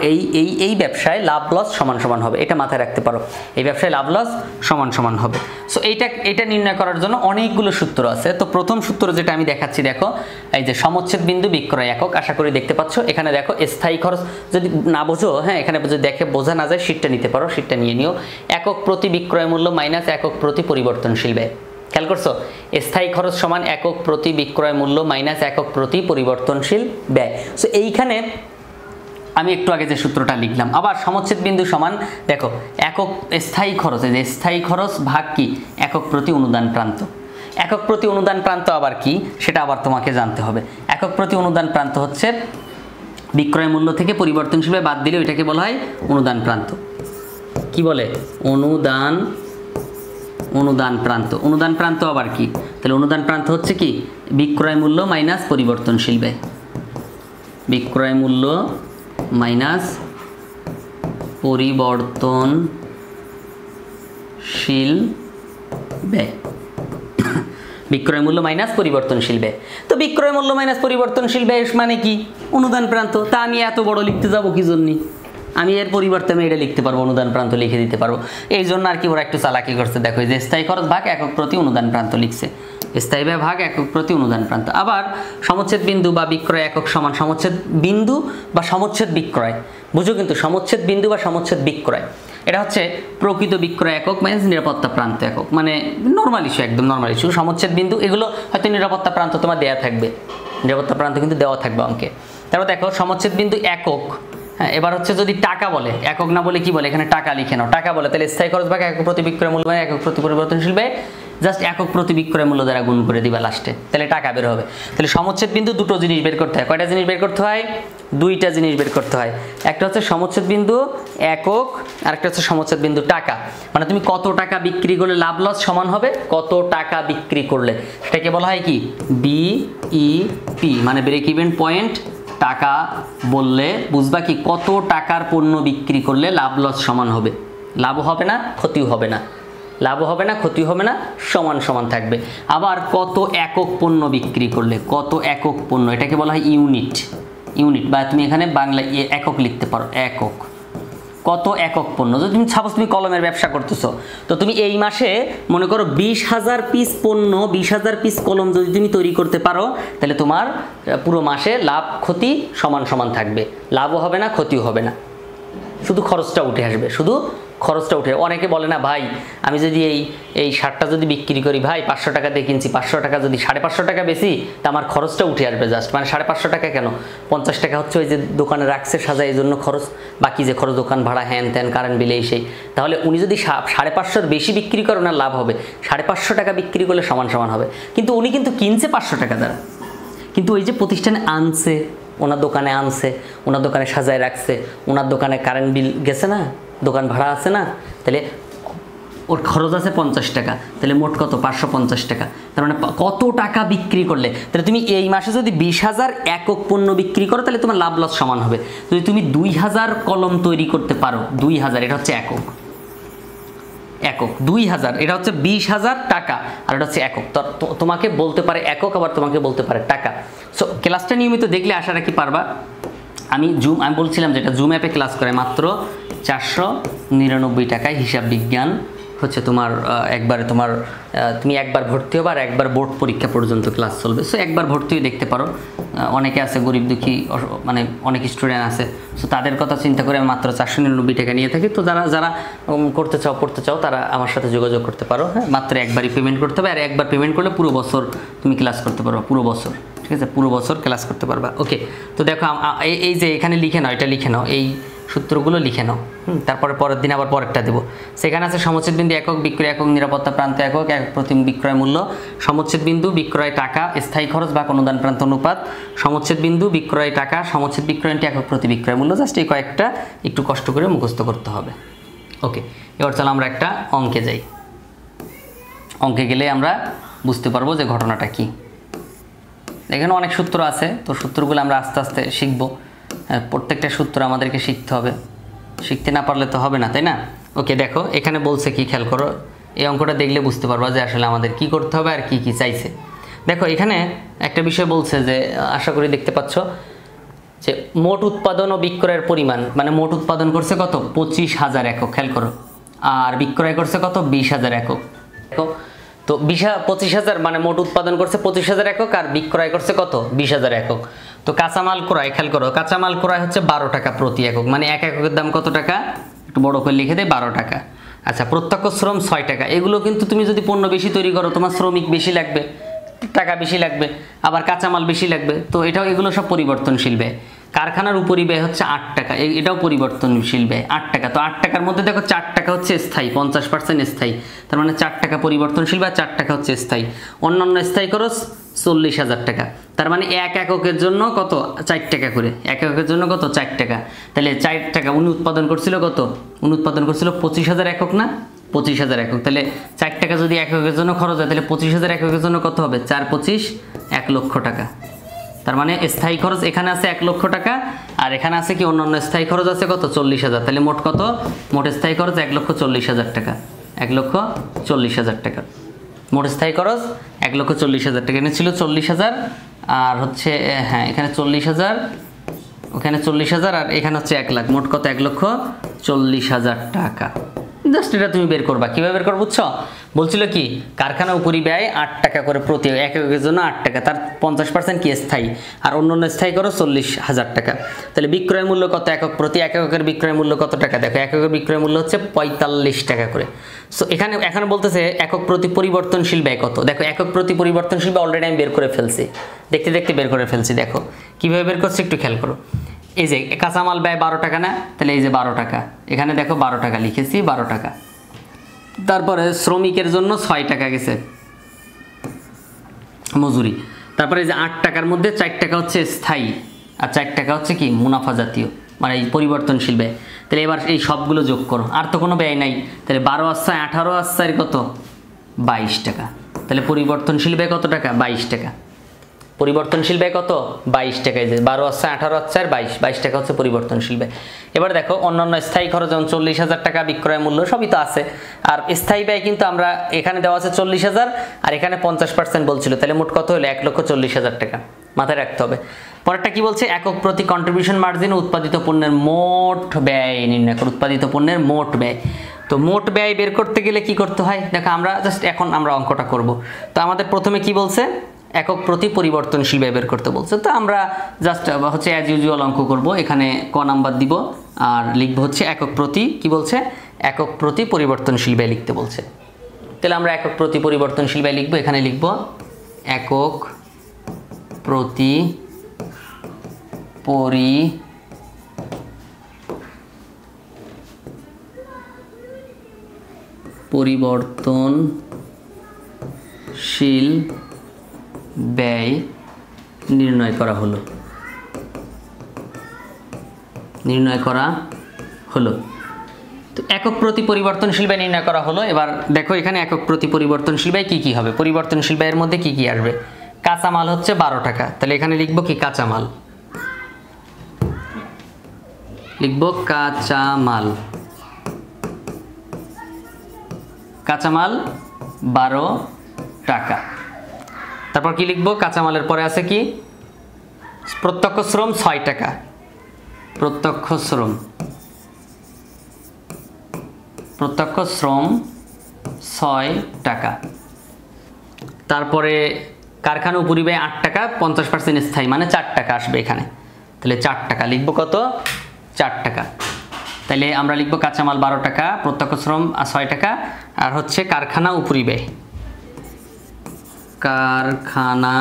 এই ব্যবসায় লাভ লস সমান সমান হবে। এটা মাথায় রাখতে পারো, এই ব্যবসায় লাভ লস সমান সমান হবে। সো এটা নির্ণয় করার জন্য অনেকগুলো সূত্র আছে। তো প্রথম সূত্র যেটা আমি দেখাচ্ছি, দেখো এই যে সমচ্ছেদ বিন্দু বিক্রয় একক, আশা করি দেখতে পাচ্ছ। এখানে দেখো স্থায়ী খরচ যদি না বোঝো, হ্যাঁ এখানে যদি দেখে বোঝা না যায় শীটটা নিতে পারো, শীটটা নিয়ে নিও। একক প্রতি বিক্রয় মূল্য মাইনাস একক প্রতি পরিবর্তনশীল ব্যয়। খেয়াল করছো? স্থায়ী খরচ সমান একক প্রতি বিক্রয় মূল্য মাইনাস একক প্রতি পরিবর্তনশীল ব্যয়। সো এইখানে আমি একটু আগে যে সূত্রটা লিখলাম, আবার সমচ্ছেদ বিন্দু সমান দেখো একক স্থায়ী খরচ, এই যে স্থায়ী খরচ ভাগ কি? একক প্রতি অনুদান প্রান্ত। একক প্রতি অনুদান প্রান্ত আবার কি সেটা আবার তোমাকে জানতে হবে। একক প্রতি অনুদান প্রান্ত হচ্ছে বিক্রয় মূল্য থেকে পরিবর্তনশীল ব্যয় বাদ দিলে ওইটাকে বলা হয় অনুদান প্রান্ত। কি বলে? অনুদান প্রান্ত। অনুদান প্রান্ত আবার কি? তাহলে অনুদান প্রান্ত হচ্ছে কি? বিক্রয় মূল্য মাইনাস পরিবর্তনশীল ব্যয়। বিক্রয় মূল্য মাইনাস পরিবর্তনশীল ব্যয়। বিক্রয় মূল্য মাইনাস পরিবর্তনশীল ব্যয়। তো বিক্রয় মূল্য মাইনাস পরিবর্তনশীল ব্যয় মানে কি? অনুদান প্রান্ত। তা আমি এত বড় লিখতে যাবো কি জন্য? আমি এর পরিবর্তে আমি এটা লিখতে পারবো, অনুদান প্রান্ত লিখে দিতে পারবো। এই জন্য আর কি ওরা একটু চালাকি করছে। দেখো যে স্থায়ী খরচ ভাগ একক প্রতি অনুদান প্রান্ত লিখছে, স্থায়ী ব্যয় ভাগ একক প্রতি অনুদান প্রান্ত। আবার সমচ্ছেদ বিন্দু বা বিক্রয় একক সমান সমচ্ছেদ বিন্দু বা সমচ্ছেদ বিক্রয়। বুঝো কিন্তু সমচ্ছেদ বিন্দু বা সমচ্ছেদ বিক্রয় এটা হচ্ছে প্রকৃত বিক্রয় একক মাইনাস নিরাপত্তা প্রান্ত একক, মানে নর্মাল ইস্যু, একদম নর্মাল ইস্যু। সমচ্ছেদ বিন্দু এগুলো হয়তো নিরাপত্তা প্রান্ত তোমার দেওয়া থাকবে, নিরাপত্তা প্রান্ত কিন্তু দেওয়া থাকবে অঙ্কে। তারপর দেখো সমচ্ছেদ বিন্দু একক। হ্যাঁ, এবার হচ্ছে যদি টাকা বলে, একক না বলে কি বলে? এখানে টাকা লিখে নাও। টাকা বলে তাহলে স্থায়ী খরচ ভাগ একক প্রতি বিক্রয় মূল্য মানে একক প্রতি পরিবর্তনশীল ব্যয়, জাস্ট একক প্রতি বিক্রয় মূল্য দ্বারা গুণ করে দিবা লাস্টে, তাহলে টাকা বের হবে। তাহলে সমচ্ছেদ বিন্দু দুটো জিনিস বের করতে হয়। কয়টা জিনিস বের করতে হয়? দুইটা জিনিস বের করতে হয়। একটা হচ্ছে সমচ্ছেদ বিন্দু একক, আর একটা হচ্ছে সমচ্ছেদ বিন্দু টাকা। মানে তুমি কত টাকা বিক্রি করলে লাভ লস সমান হবে, কত টাকা বিক্রি করলে, সেটাকে বলা হয় কি? বিইপি, মানে ব্রেক ইভেন পয়েন্ট। টাকা বললে বুঝবা কি? কত টাকার পণ্য বিক্রি করলে লাভ লস সমান হবে, লাভও হবে না ক্ষতিও হবে না, লাভও হবে না ক্ষতি হবে না, সমান সমান থাকবে। আবার কত একক পণ্য বিক্রি করলে, কত একক পণ্য, এটাকে বলা হয় ইউনিট। ইউনিট বা তুমি এখানে বাংলা একক লিখতে পারো, একক। কত একক পণ্য, যদি তুমি সাপোজ তুমি কলমের ব্যবসা করতেছো, তো তুমি এই মাসে মনে করো 20,000 পিস পণ্য, 20,000 পিস কলম যদি তুমি তৈরি করতে পারো তাহলে তোমার পুরো মাসে লাভ ক্ষতি সমান সমান থাকবে, লাভও হবে না ক্ষতিও হবে না, শুধু খরচটা উঠে আসবে, শুধু খরচটা উঠে। অনেকে বলে না ভাই আমি যদি এই শার্টটা যদি বিক্রি করি ভাই 500 টাকা দিয়ে কিনছি, 500 টাকা যদি 550 টাকা বেশি তা আমার খরচটা উঠে আসবে জাস্ট, মানে 550 টাকা কেন, 50 টাকা হচ্ছে ওই যে দোকানে রাখছে সাজায় এই জন্য খরচ, বাকি যে খরচ দোকান ভাড়া হ্যান ত্যান কারেন্ট বিলে সেই, তাহলে উনি যদি 550-র বেশি বিক্রি করে ওনার লাভ হবে, 550 টাকা বিক্রি করলে সমান সমান হবে। কিন্তু উনি কিন্তু কিনছে 500 টাকা দ্বারা, কিন্তু ওই যে প্রতিষ্ঠানে আনছে, ওনার দোকানে আনছে, ওনার দোকানে সাজায় রাখছে, ওনার দোকানে কারেন্ট বিল গেছে না, দোকান ভাড়া আছে না, তাহলে ওর খরচ আছে 50 টাকা, তাহলে মোট কত 550 টাকা। তার মানে কত টাকা বিক্রি করলে, তাহলে তুমি এই মাসে যদি 20,000 একক পণ্য বিক্রি করো তাহলে তোমার লাভ লস সমান হবে। যদি তুমি 2000 কলম তৈরি করতে পারো, 2000 এটা হচ্ছে একক, 2000 এটা হচ্ছে 20,000 টাকা, আর এটা হচ্ছে একক। তোমাকে বলতে পারে একক, আবার তোমাকে বলতে পারে টাকা। সো ক্লাসটা নিয়মিত দেখলে আশা রাখি পারবা। আমি বলছিলাম যেটা জুম অ্যাপে ক্লাস করে মাত্র 499 টাকায় হিসাব বিজ্ঞান হচ্ছে তোমার একবারে তোমার তুমি একবার ভর্তি হবে আর একবার বোর্ড পরীক্ষা পর্যন্ত ক্লাস চলবে। সো একবার ভর্তি হয়ে দেখতে পারো। অনেকে আছে গরিব দুঃখী, মানে অনেক স্টুডেন্ট আছে, সো তাদের কথা চিন্তা করে আমি মাত্র 499 টাকা নিয়ে থাকি। তো যারা করতে চাও পড়তে চাও তারা আমার সাথে যোগাযোগ করতে পারো। হ্যাঁ, মাত্র একবারই পেমেন্ট করতে হবে, আর একবার পেমেন্ট করলে পুরো বছর তুমি ক্লাস করতে পারবা, পুরো বছর, ঠিক আছে, পুরো বছর ক্লাস করতে পারবা। ওকে, তো দেখো এই যে এখানে লিখে নাও, এটা লিখে নাও, এই সূত্রগুলো লিখে নাও। তারপরে পরের দিন আবার পরেরটা দেবো। সেখানে আছে সমচ্ছেদ বিন্দু একক, বিক্রয় একক, নিরাপত্তা প্রান্ত একক, একক প্রতি বিক্রয় মূল্য, সমচ্ছেদ বিন্দু, বিক্রয় টাকা, স্থায়ী খরচ বা অনুদান প্রান্ত অনুপাত, সমচ্ছেদ বিন্দু, বিক্রয় টাকা, সমচ্ছেদ বিক্রয়টি একক প্রতি বিক্রয় মূল্য। জাস্ট এই কয়েকটা একটু কষ্ট করে মুখস্থ করতে হবে। ওকে, এবার চলো আমরা একটা অঙ্কে যাই। অঙ্কে গেলে আমরা বুঝতে পারবো যে ঘটনাটা কি। এখানে অনেক সূত্র আছে, তো সূত্রগুলো আমরা আস্তে আস্তে শিখবো। প্রত্যেকটা সূত্র আমাদেরকে শিখতে হবে, শিখতে না পারলে তো হবে না, তাই না? ওকে, দেখো এখানে বলছে কি, খেয়াল করো। এই অঙ্কটা দেখলে বুঝতে পারবা যে আসলে আমাদের কি করতে হবে আর কি কি চাইছে। দেখো এখানে একটা বিষয় বলছে যে, আশা করি দেখতে পাচ্ছ যে মোট উৎপাদন ও বিক্রয়ের পরিমাণ, মানে মোট উৎপাদন করছে কত 25,000 একক, খেয়াল করো, আর বিক্রয় করছে কত 20,000 একক। দেখো তো 25,000 মানে মোট উৎপাদন করছে 25,000 একক, আর বিক্রয় করছে কত 20,000 একক। তো কাঁচামাল ক্রয়, খেয়াল করো, কাঁচামাল ক্রয় হচ্ছে 12 টাকা প্রতি একক, মানে এক এককের দাম কত টাকা, একটু বড় করে লিখে দেয় 12 টাকা। আচ্ছা, প্রত্যক্ষ শ্রম 6 টাকা। এগুলো কিন্তু তুমি যদি পণ্য বেশি তৈরি করো তোমার শ্রমিক বেশি লাগবে, টাকা বেশি লাগবে, আবার কাঁচামাল বেশি লাগবে, তো এগুলো সব পরিবর্তনশীল ব্যয়। কারখানার উপরি ব্যয় হচ্ছে 8 টাকা, এটাও পরিবর্তনশীল ব্যয় 8 টাকা। তো 8 টাকার মধ্যে দেখো 4 টাকা হচ্ছে স্থায়ী, 50% স্থায়ী, তার মানে 4 টাকা পরিবর্তনশীল বা 4 টাকা হচ্ছে স্থায়ী। অন্যান্য স্থায়ী খরচ 40,000 টাকা, তার মানে এক এককের জন্য কত 4 টাকা করে, এক এককের জন্য কত 4 টাকা। তাহলে 4 টাকা উনি উৎপাদন করছিল কত, উনি উৎপাদন করছিল 25,000 একক না, 25,000 একক। তাহলে 4 টাকা যদি এককের জন্য খরচ হয় তাহলে 25,000 এককের জন্য কত হবে 4 25 1 লক্ষ টাকা। তার মানে স্থায়ী খরচ এখানে আছে 1 লক্ষ টাকা, আর এখানে আছে কি অন্যান্য স্থায়ী খরচ আছে কত 40,000। তাহলে মোট কত, মোট স্থায়ী খরচ 1,40,000 টাকা, 1,40,000 টাকা মোট স্থায়ী খরচ 1,40,000 টাকা। এখানে ছিল 40,000 আর হচ্ছে হ্যাঁ এখানে 40,000, ওখানে 40,000 আর এখানে হচ্ছে 1 লাখ, মোট কত 1,40,000 টাকা। জাস্ট এটা তুমি বের করবা, কীভাবে বের করবো বুঝছো? বলছিল কি কারখানা উপরি ব্যয় 8 টাকা করে প্রতি এককের জন্য 8 টাকা, তার 50% কি স্থায়ী, আর অন্যান্য স্থায়ী করো 40,000 টাকা। তাহলে বিক্রয় মূল্য কত একক প্রতি, এককের বিক্রয় মূল্য কত টাকা, দেখো এককের বিক্রয় মূল্য হচ্ছে 45 টাকা করে। সো এখানে বলতেছে একক প্রতি পরিবর্তনশীল ব্যয় কত, দেখো একক প্রতি পরিবর্তনশীল ব্যয় অলরেডি আমি বের করে ফেলছি, দেখতে দেখতে বের করে ফেলছি। দেখো কীভাবে বের করছি একটু খেয়াল করো। এই যে কাঁচামাল ব্যয় 12 টাকা না, তাহলে এই যে 12 টাকা, এখানে দেখো 12 টাকা লিখেছি, 12 টাকা। তারপরে শ্রমিকের জন্য 6 টাকা গেছে মজুরি, তারপরে এই যে 8 টাকার মধ্যে 4 টাকা হচ্ছে স্থায়ী আর 4 টাকা হচ্ছে কি মুনাফা জাতীয়, মানে এই পরিবর্তনশীল ব্যয়। তাহলে এবার এই সবগুলো যোগ করো, আর তো কোনো ব্যয় নাই। তাহলে 12 আসছে 18 আসছে কত 22 টাকা। তাহলে পরিবর্তনশীল ব্যয় কত টাকা 22 টাকা, পরিবর্তনশীল ব্যয় কত 22 টাকা। যে 12 আসছে 18 আসছে আর 22 টাকা হচ্ছে পরিবর্তনশীল ব্যয়। এবার দেখো অন্যান্য স্থায়ী খরচ যেমন 40,000 টাকা বিক্রয় মূল্য সবই তো আছে, আর স্থায়ী ব্যয় কিন্তু আমরা এখানে দেওয়া আছে 40,000 আর এখানে 50% বলছিল, তাহলে মোট কত হলো 1,40,000 টাকা, মাথায় রাখতে হবে। পরেরটা কি বলছে, একক প্রতি কন্ট্রিবিউশন মার্জিন উৎপাদিত পণ্যের মোট ব্যয় নির্ণয় করো, উৎপাদিত পণ্যের মোট ব্যয়। তো মোট ব্যয় বের করতে গেলে কি করতে হয় দেখো, আমরা জাস্ট এখন আমরা অঙ্কটা করব। তো আমাদের প্রথমে কি বলছে, একক প্রতি পরিবর্তনশীল ব্যয় বের করতে বলছে। তো আমরা জাস্ট হচ্ছে অ্যাজ ইউজুয়াল অঙ্ক করব, এখানে ক নাম্বার দিব আর লিখবো হচ্ছে একক প্রতি, কি বলছে, একক প্রতি পরিবর্তনশীল ব্যয় লিখতে বলছে। তাহলে আমরা একক প্রতি পরিবর্তনশীল ব্যয় লিখবো, এখানে লিখবো একক প্রতি পরিবর্তনশীল ব্যয় নির্ণয় করা হলো। তো একক প্রতি পরিবর্তনশীল ব্যয় নির্ণয় করা হলো। এবার দেখো এখানে একক প্রতি পরিবর্তনশীল ব্যয় কি কি হবে, পরিবর্তনশীল ব্যয়ের মধ্যে কি কি আসবে, কাঁচামাল হচ্ছে 12 টাকা, তাহলে এখানে লিখবো কি কাঁচামাল, লিখবো কাঁচামাল 12 টাকা। তারপর কি লিখবো, কাঁচামালের পরে আছে কি, প্রত্যক্ষ শ্রম 6 টাকা, প্রত্যক্ষ শ্রম 6 টাকা। তারপরে কারখানা উপরিব্যয় 8 টাকা, 50% স্থায়ী মানে 4 টাকা আসবে এখানে, তাহলে 4 টাকা লিখবো, কত 4 টাকা। তাহলে আমরা লিখবো কাঁচামাল 12 টাকা, প্রত্যক্ষ শ্রম 6 টাকা, আর হচ্ছে কারখানা উপরিব্যয়, কারখানা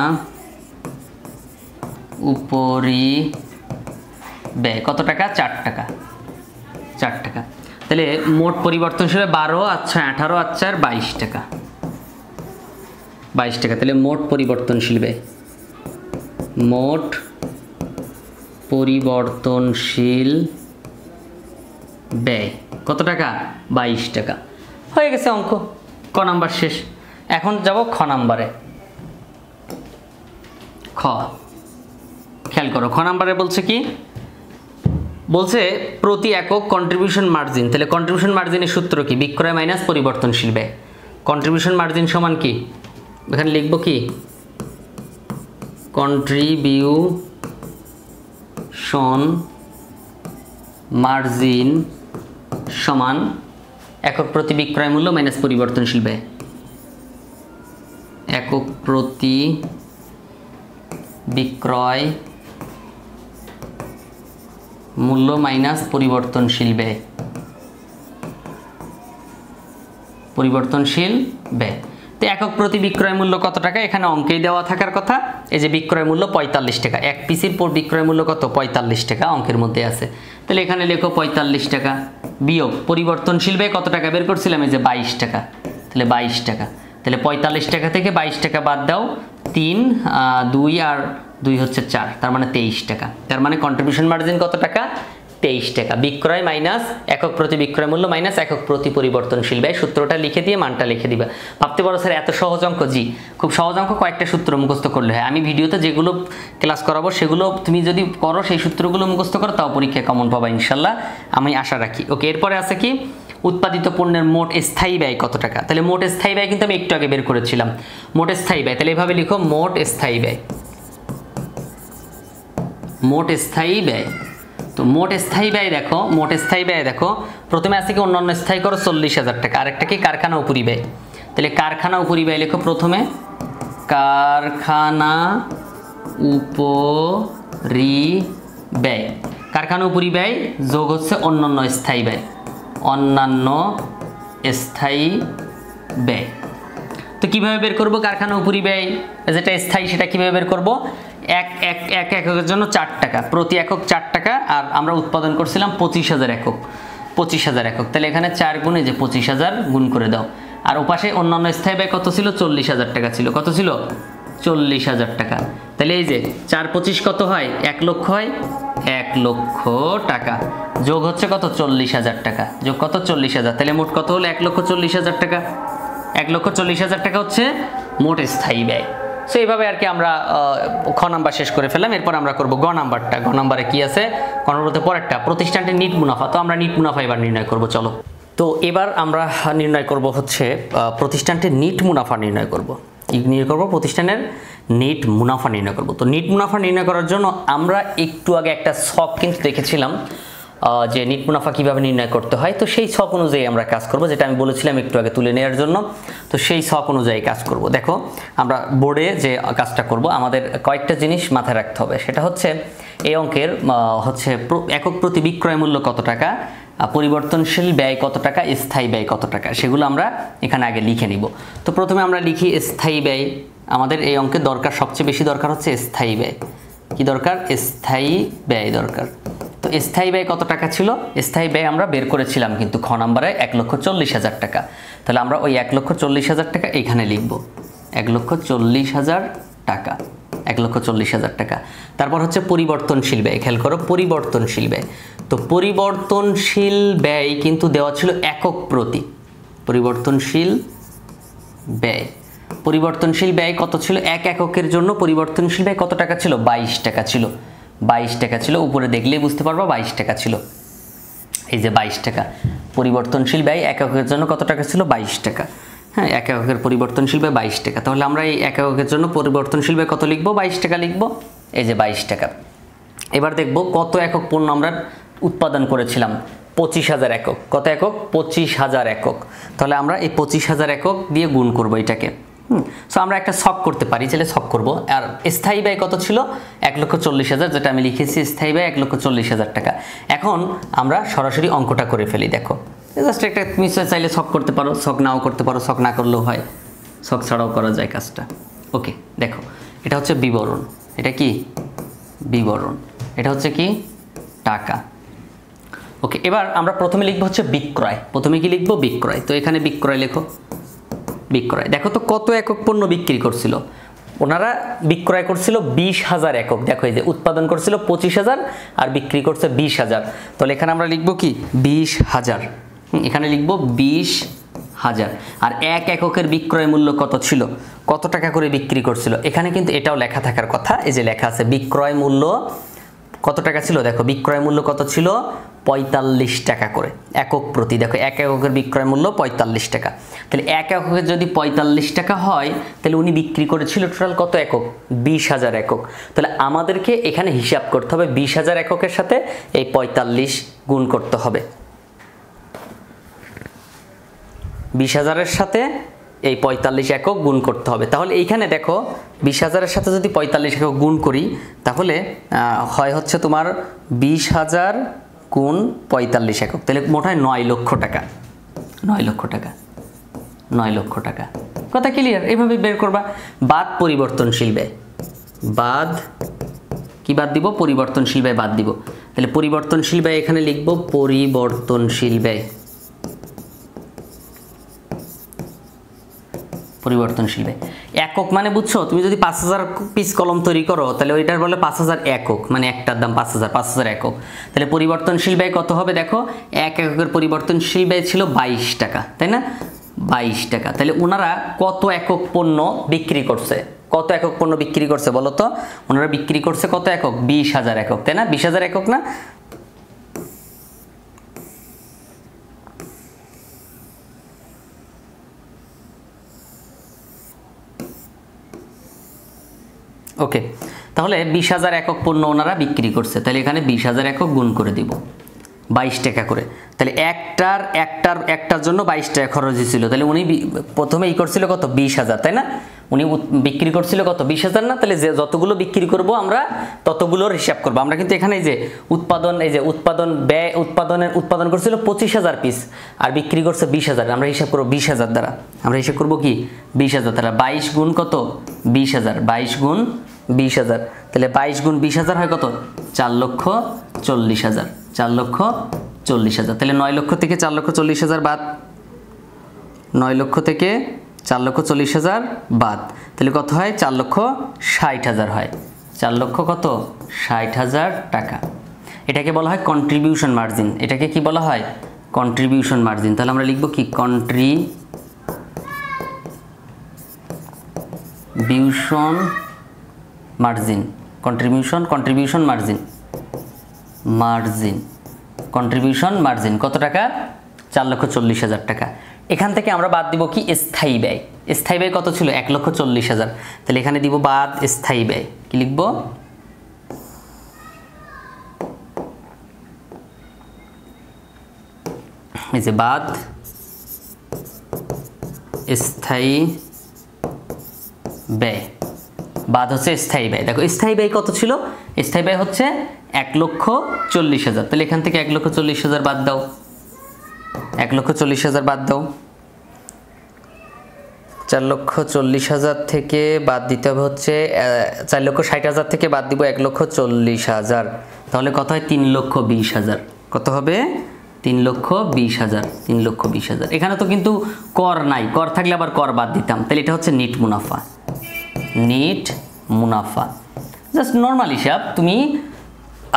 উপরিব্যয় কত টাকা, 4 টাকা, 4 টাকা। তাহলে মোট পরিবর্তনশীল 12, আচ্ছা 18, আচ্ছা আর 22 টাকা, 22 টাকা। তাহলে মোট পরিবর্তনশীল ব্যয়, মোট পরিবর্তনশীল ব্যয় কত টাকা, 22 টাকা। হয়ে গেছে অঙ্ক, ক নাম্বার শেষ। এখন যাব খ নাম্বারে। খেয়াল করো, খ নাম্বারে বলছে কি, বলছে প্রতি একক কন্ট্রিবিউশন মার্জিন। তাহলে কন্ট্রিবিউশন মার্জিনের সূত্র কি, বিক্রয় মাইনাস পরিবর্তনশীল ব্যয়। কন্ট্রিবিউশন মার্জিন সমান কি, এখানে লিখবো কি, কন্ট্রিবিউশন মার্জিন সমান একক প্রতি বিক্রয় মূল্য মাইনাস পরিবর্তনশীল ব্যয়, একক প্রতি বিক্রয় মূল্য মাইনাস পরিবর্তনশীল ব্যয়, পরিবর্তনশীল ব্যয়। তো একক প্রতি বিক্রয় মূল্য কত টাকা, এখানে অঙ্কেই দেওয়া থাকার কথা। এই যে বিক্রয় মূল্য 45 টাকা, এক পিসের পর বিক্রয় মূল্য কত, 45 টাকা অঙ্কের মধ্যে আছে। তাহলে এখানে লেখো 45 টাকা বিয়োগ পরিবর্তনশীল ব্যয় কত টাকা বের করছিলাম, এই যে 22 টাকা, তাহলে 22 টাকা। তাহলে 45 টাকা থেকে 22 টাকা বাদ দাও, 3, 2 আর 2 হচ্ছে 4, তার মানে 23 টাকা। তার মানে কন্ট্রিবিউশন মার্জিন কত টাকা, 23 টাকা। বিক্রয় মাইনাস একক প্রতি বিক্রয় মূল্য মাইনাস একক প্রতি পরিবর্তনশীল ব্যয়, সূত্রটা লিখে দিয়ে মানটা লিখে দিবা। ভাবতে পারো স্যার এত সহজ অঙ্ক, জি খুব সহজ অঙ্ক, কয়েকটা সূত্র মুখস্থ করলে হয়। আমি ভিডিওতে যেগুলো ক্লাস করাবো সেগুলো তুমি যদি করো, সেই সূত্রগুলো মুখস্থ করো, তাও পরীক্ষায় কমন পাবা ইনশাল্লাহ, আমি আশা রাখি। ওকে, এরপরে আছে কি, উৎপাদিত পণ্যের মোট স্থায়ী ব্যয় কত টাকা। তাহলে মোট স্থায়ী ব্যয় কিন্তু আমি একটু আগে বের করেছিলাম, মোট স্থায়ী ব্যয়। তাহলে এভাবে লিখো, মোট স্থায়ী ব্যয়, মোট স্থায়ী ব্যয়। তো মোট স্থায়ী ব্যয় দেখো, মোট স্থায়ী ব্যয় দেখো, প্রথমে আছে কি অন্যান্য স্থায়ী করো 40,000 টাকা, আরেকটা কি কারখানা উপরিব্যয়। তাহলে কারখানা উপরিব্যয় লেখো, প্রথমে কারখানা উপরিব্যয়, কারখানা উপরিব্যয় যোগ হচ্ছে অন্যান্য স্থায়ী ব্যয়, অন্যান্য স্থায়ী ব্যয়। তো কিভাবে বের করব কারখানা উপরিব্যয় যেটা স্থায়ী, সেটা কিভাবে বের করব, এক এককের জন্য 4 টাকা, প্রতি একক 4 টাকা, আর আমরা উৎপাদন করছিলাম 25,000 একক, 25,000 একক। তাহলে এখানে 4 গুণে যে 25,000 গুণ করে দাও। আর ওপাশে অন্যান্য স্থায়ী ব্যয় কত ছিল, 40,000 টাকা ছিল, কত ছিল, 40,000 টাকা। তাহলে এই যে 4 25 কত হয়, 1 লক্ষ হয়, 1 লক্ষ টাকা, যোগ হচ্ছে কত, 40,000 টাকা, যোগ কত, 40,000। তাহলে মোট কত হলো, 1,40,000 টাকা, 1,40,000 টাকা হচ্ছে মোট স্থায়ী ব্যয়। সো এইভাবে আর কি আমরা খ নাম্বার শেষ করে ফেললাম। এরপর আমরা করব গ নাম্বারটা। গ নাম্বারে কি আছে, গ নাম্বারে পরেরটা প্রতিষ্ঠানটির নিট মুনাফা। তো আমরা নিট মুনাফা এবার নির্ণয় করব, চলো। তো এবার আমরা নির্ণয় করব হচ্ছে প্রতিষ্ঠানটির নিট মুনাফা নির্ণয় করব। নির্ণয় করব প্রতিষ্ঠানের নিট মুনাফা নির্ণয় করব। তো নিট মুনাফা নির্ণয় করার জন্য আমরা একটু আগে একটা ছক কিন্তু দেখেছিলাম যে নিট মুনাফা কিভাবে নির্ণয় করতে হয়। তো সেই ছক অনুযায়ী আমরা কাজ করব, যেটা আমি বলেছিলাম একটু আগে তুলে নেওয়ার জন্য। তো সেই ছক অনুযায়ী কাজ করব। দেখো আমরা বোর্ডে যে কাজটা করব, আমাদের কয়েকটা জিনিস মাথায় রাখতে হবে। সেটা হচ্ছে এই অঙ্কের হচ্ছে একক প্রতি বিক্রয় মূল্য কত টাকা, পরিবর্তনশীল ব্যয় কত টাকা, স্থায়ী ব্যয় কত টাকা, সেগুলো আমরা এখানে আগে লিখে নিব। তো প্রথমে আমরা লিখি স্থায়ী ব্যয়। আমাদের এই অঙ্কের দরকার, সবচেয়ে বেশি দরকার হচ্ছে স্থায়ী ব্যয়। কি দরকার? স্থায়ী ব্যয় দরকার। তো স্থায়ী ব্যয় কত টাকা ছিল? স্থায়ী ব্যয় আমরা বের করেছিলাম কিন্তু খ নম্বরে 1,40,000 টাকা। তাহলে আমরা ওই 1,40,000 টাকা এখানে লিখব, 1,40,000 টাকা, 1,40,000 টাকা। তারপর হচ্ছে পরিবর্তনশীল ব্যয়। খেয়াল করো, পরিবর্তনশীল ব্যয়। তো পরিবর্তনশীল ব্যয় কিন্তু দেওয়া ছিল একক প্রতি। পরিবর্তনশীল ব্যয়, পরিবর্তনশীল ব্যয় কত ছিল? এক এককের জন্য পরিবর্তনশীল ব্যয় কত টাকা ছিল? 22 টাকা ছিল। 22 টাকা ছিল, উপরে দেখলেই বুঝতে পারবো 22 টাকা ছিল। এই যে 22 টাকা পরিবর্তনশীল ব্যয় এক এককের জন্য কত টাকা ছিল? 22 টাকা। হ্যাঁ, এক এককের পরিবর্তনশীল ব্যয় 22 টাকা। তাহলে আমরা এই এক এককের জন্য পরিবর্তনশীল ব্যয় কত লিখবো? 22 টাকা লিখবো। এই যে 22 টাকা। এবার দেখব কত একক পণ্য আমরা উৎপাদন করেছিলাম? 25,000 একক। কত একক? 25,000 একক। তাহলে আমরা এই 25,000 একক দিয়ে গুণ করব এটাকে। সো আমরা একটা ছক করতে পারি, তাহলে ছক করব। আর স্থায়ী ব্যয় কত ছিল? 1,40,000, যেটা আমি লিখেছি স্থায়ী ব্যয় 1,40,000 টাকা। এখন আমরা সরাসরি অঙ্কটা করে ফেলি। দেখো, জাস্ট একটা নিশ্চয় চাইলে ছক করতে পারো, ছক নাও করতে পারো, ছক না করলেও হয়, ছক ছাড়াও করা যায় কাজটা। ওকে, দেখো এটা হচ্ছে বিবরণ। এটা কি? বিবরণ। এটা হচ্ছে কি? টাকা। ওকে, এবার আমরা প্রথমে লিখবো হচ্ছে বিক্রয়। প্রথমে কি লিখবো? বিক্রয়। তো এখানে বিক্রয় লেখো। বিক্রয়, দেখো তো কত একক পণ্য বিক্রি করছিল? ওনারা বিক্রয় করছিল 20,000 একক। দেখো এই যে উৎপাদন করছিল 25,000 আর বিক্রি করছে 20,000। তাহলে এখানে আমরা লিখবো কি? 20,000। এখানে লিখবো 20,000। আর এক এককের বিক্রয় মূল্য কত ছিল? কত টাকা করে বিক্রি করছিল? এখানে কিন্তু এটাও লেখা থাকার কথা। এই যে লেখা আছে বিক্রয় মূল্য কত টাকা ছিল? দেখো বিক্রয় মূল্য কত ছিল? 45 টাকা করে একক প্রতি। দেখো এক এককের বিক্রয় মূল্য 45 টাকা। তাহলে এক এককের যদি 45 টাকা হয়, তাহলে উনি বিক্রি করেছিল টোটাল কত একক? 20,000 একক। তাহলে আমাদেরকে এখানে হিসাব করতে হবে 20,000 এককের সাথে এই 45 গুণ করতে হবে। 20,000-এর সাথে এই 45 একক গুণ করতে হবে। তাহলে এইখানে দেখো 20,000-এর সাথে যদি 45 একক গুণ করি, তাহলে হয় হচ্ছে তোমার 20,000 গুণ 45 একক। তাহলে মোটায় 9 লক্ষ টাকা। 9 লক্ষ টাকা। 9 লক্ষ টাকা। কথা ক্লিয়ার? এইভাবে বের করবা। বাদ পরিবর্তনশীল ব্যয়। বাদ কি বাদ দিব? পরিবর্তনশীল ব্যয় বাদ দিব। তাহলে পরিবর্তনশীল ব্যয় এখানে লিখব পরিবর্তনশীল ব্যয়। পরিবর্তনশীল ব্যয় একক মানে বুঝছো? তুমি যদি 5,000 পিস কলম তৈরি করো, তাহলে ওইটার বলে 5,000 একক, মানে একটার দাম 5,000 একক। তাহলে পরিবর্তনশীল ব্যয় কত হবে? দেখো এক এককের পরিবর্তনশীল ব্যয় ছিল 22 টাকা, তাই না? 22 টাকা। তাহলে ওনারা কত একক পণ্য বিক্রি করছে? কত একক পণ্য বিক্রি করছে বলো তো? ওনারা বিক্রি করছে কত একক? 20,000 একক, তাই না? 20,000 একক না? ওকে, তাহলে 20,000 একক পণ্য ওনারা বিক্রি করছে। তাহলে এখানে 20,000 একক গুণ করে দিব 22 টাকা করে। তাহলে একটার জন্য 22 টাকা খরচ হয়েছিল। তাহলে উনি প্রথমে করছিল কত? 20,000, তাই না? উনি বিক্রি করছিল কত? 20,000 না? তাহলে যে যতগুলো বিক্রি করব আমরা ততগুলোর হিসাব করব। আমরা কিন্তু এখানে এই যে উৎপাদন ব্যয় উৎপাদন করছিল 25,000 পিস আর বিক্রি করছে 20,000। আমরা হিসাব করব 20,000 দ্বারা। আমরা হিসাব করব কি? 20,000 দ্বারা 22 গুণ কত? 20,000। 22 গুণ 20,000। তাহলে 22 গুণ 20,000 হয় কত? 4,40,000। 4,40,000। তাহলে 9 লক্ষ থেকে 4,40,000 বাদ। 9 লক্ষ থেকে 4,40,000 বাদ। তাহলে কত হয়? 4,60,000 হয়। 4 লক্ষ কত? 60,000 টাকা। এটাকে বলা হয় কন্ট্রিবিউশন মার্জিন। এটাকে কি বলা হয়? Contribution margin. তাহলে আমরা লিখব কি? Contribution margin. Contribution contribution margin কত টাকা? 4,40,000 টাকা। এখান থেকে আমরা বাদ দিব কি? স্থায়ী ব্যয়। স্থায়ী ব্যয় কত ছিল? 1,40,000। তাহলে এখানে দিব বাদ স্থায়ী ব্যয়। কি লিখব? এই যে বাদ স্থায়ী ব্যয়। বাদ হচ্ছে স্থায়ী ব্যয়। দেখো স্থায়ী ব্যয় কত ছিল, স্থায়ী ব্যয় হচ্ছে 1,40,000, তাহলে এখান থেকে 1,40,000 বাদ দাও, 1,40,000 বাদ দাও, 4,40,000 থেকে বাদ দিতে হবে হচ্ছে 4,60,000 থেকে বাদ দিব 1,40,000, তাহলে কত হয় 3,20,000। কত হবে 3,20,000, 3,20,000। এখানে তো কিন্তু কর নাই, কর থাকলে আবার কর বাদ দিতাম, তাহলে এটা হচ্ছে নিট মুনাফা, নিট মুনাফা। জাস্ট নর্মাল হিসাব, তুমি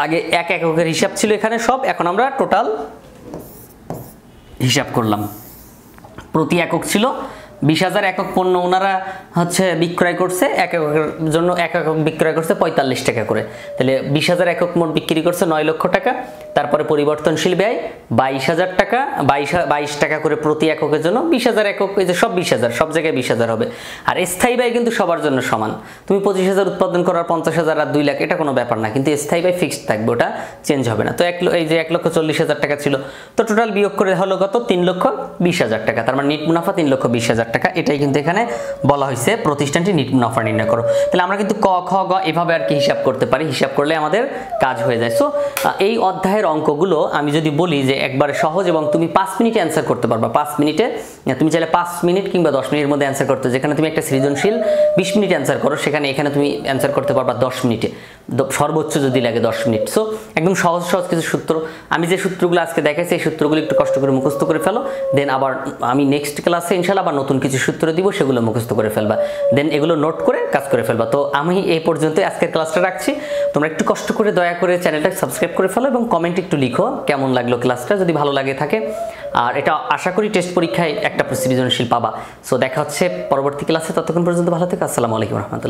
আগে এক এককের হিসাব ছিল এখানে সব, এখন আমরা টোটাল হিসাব করলাম। প্রতি একক ছিল 20,000 একক পণ্য ওনারা হচ্ছে বিক্রয় করছে, এক এককের জন্য এক একক বিক্রয় করছে 45 টাকা করে, তাহলে 20,000 একক মোট বিক্রি করছে 9 লক্ষ টাকা। তারপরে পরিবর্তনশীল ব্যয় 22,000 টাকা, 22 টাকা করে প্রতি এককের জন্য, 20,000 একক, এই যে সব 20,000, সব জায়গায় 20,000 হবে। আর স্থায়ী ব্যয় কিন্তু সবার জন্য সমান, তুমি 25,000 উৎপাদন করার 50,000 আর 2 লাখ এটা কোনো ব্যাপার না, কিন্তু স্থায়ী ব্যয় ফিক্সড থাকবে, ওটা চেঞ্জ হবে না। তো এই যে 1,40,000 টাকা ছিল, তো টোটাল বিয়োগ করে হলো কত 3,20,000 টাকা, তার মানে নিট মুনাফা 3,20,000 টাকা। এটাই কিন্তু এখানে বলা হয়েছে প্রতিষ্ঠানটি নিট মুনাফা নির্ণয় করো। তাহলে আমরা কিন্তু ক খ গ এভাবে আর কি হিসাব করতে পারি, হিসাব করলে আমাদের কাজ হয়ে যায়। সো এই অধ্যায়ের অঙ্কগুলো আমি যদি বলি যে একবারে সহজ এবং তুমি 5 মিনিটে অ্যান্সার করতে পারবা, 5 মিনিটে তুমি চাইলে 5 মিনিট কিংবা 10 মিনিটের মধ্যে অ্যান্সার করতে, যেখানে তুমি একটা সৃজনশীল 20 মিনিট অ্যান্সার করো, সেখানে এখানে তুমি অ্যান্সার করতে পারবা 10 মিনিটে, সর্বোচ্চ যদি লাগে 10 মিনিট। সো একদম সহজ সহজ কিছু সূত্র, আমি যে সূত্রগুলো আজকে দেখাইছি এই সূত্রগুলো একটু কষ্ট করে মুখস্থ করে ফেলো, দেন আবার আমি নেক্সট ক্লাসে ইনশাআল্লাহ আবার নতুন কিছু সূত্র দিব, সেগুলো মুখস্থ করে ফেলবা, দেন এগুলো নোট করে কাজ করে ফেলবা। তো আমি এই পর্যন্ত আজকের ক্লাসটা রাখছি, তোমরা একটু কষ্ট করে দয়া করে চ্যানেলটা সাবস্ক্রাইব করে ফেলো এবং কমেন্ট একটু লিখো কেমন লাগলো ক্লাসটা, যদি ভালো লাগে থাকে। আর এটা আশা করি টেস্ট পরীক্ষায় একটা সৃজনশীল পাবা। সো দেখা হচ্ছে পরবর্তী ক্লাসে, ততক্ষণ পর্যন্ত ভালো থেকো, আসসালামু আলাইকুম রহমতুল্লাহ।